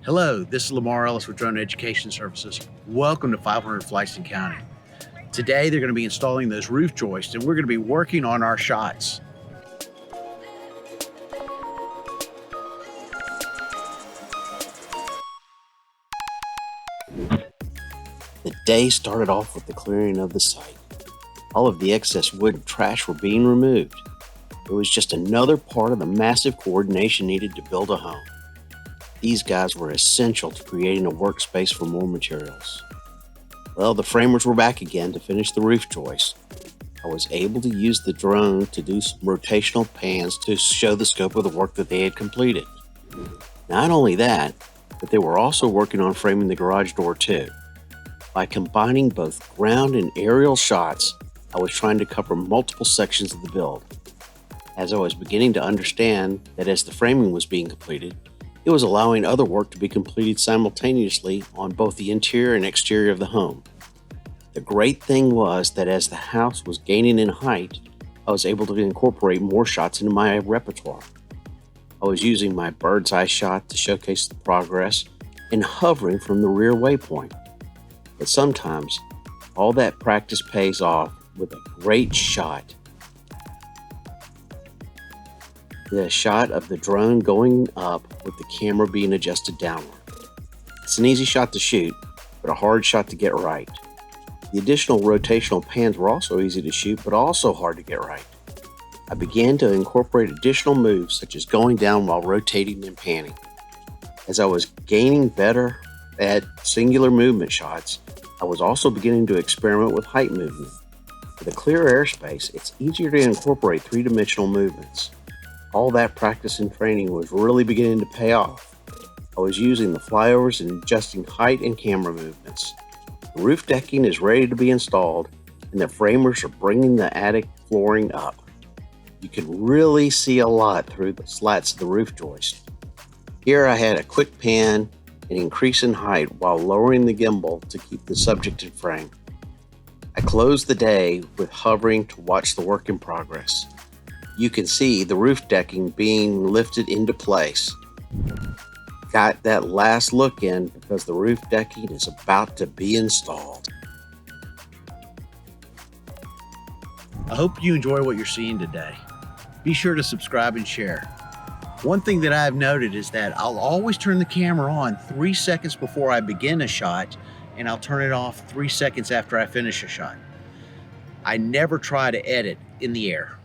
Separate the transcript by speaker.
Speaker 1: Hello, this is Lamar Ellis with Drone Education Services. Welcome to 500 Flights in County. Today they're going to be installing those roof joists and we're going to be working on our shots. The day started off with the clearing of the site. All of the excess wood and trash were being removed. It was just another part of the massive coordination needed to build a home. These guys were essential to creating a workspace for more materials. Well, the framers were back again to finish the roof joist. I was able to use the drone to do some rotational pans to show the scope of the work that they had completed. Not only that, but they were also working on framing the garage door too. By combining both ground and aerial shots, I was trying to cover multiple sections of the build. As I was beginning to understand that as the framing was being completed, it was allowing other work to be completed simultaneously on both the interior and exterior of the home. The great thing was that as the house was gaining in height, I was able to incorporate more shots into my repertoire. I was using my bird's eye shot to showcase the progress and hovering from the rear waypoint. But sometimes, all that practice pays off with a great shot. The shot of the drone going up with the camera being adjusted downward. It's an easy shot to shoot, but a hard shot to get right. The additional rotational pans were also easy to shoot, but also hard to get right. I began to incorporate additional moves such as going down while rotating and panning. As I was gaining better at singular movement shots, I was also beginning to experiment with height movement. With a clear airspace, it's easier to incorporate three-dimensional movements. All that practice and training was really beginning to pay off. I was using the flyovers and adjusting height and camera movements. The roof decking is ready to be installed and the framers are bringing the attic flooring up. You can really see a lot through the slats of the roof joist. Here I had a quick pan and increase in height while lowering the gimbal to keep the subject in frame. I closed the day with hovering to watch the work in progress. You can see the roof decking being lifted into place. Got that last look in because the roof decking is about to be installed. I hope you enjoy what you're seeing today. Be sure to subscribe and share. One thing that I've noted is that I'll always turn the camera on 3 seconds before I begin a shot, and I'll turn it off 3 seconds after I finish a shot. I never try to edit in the air.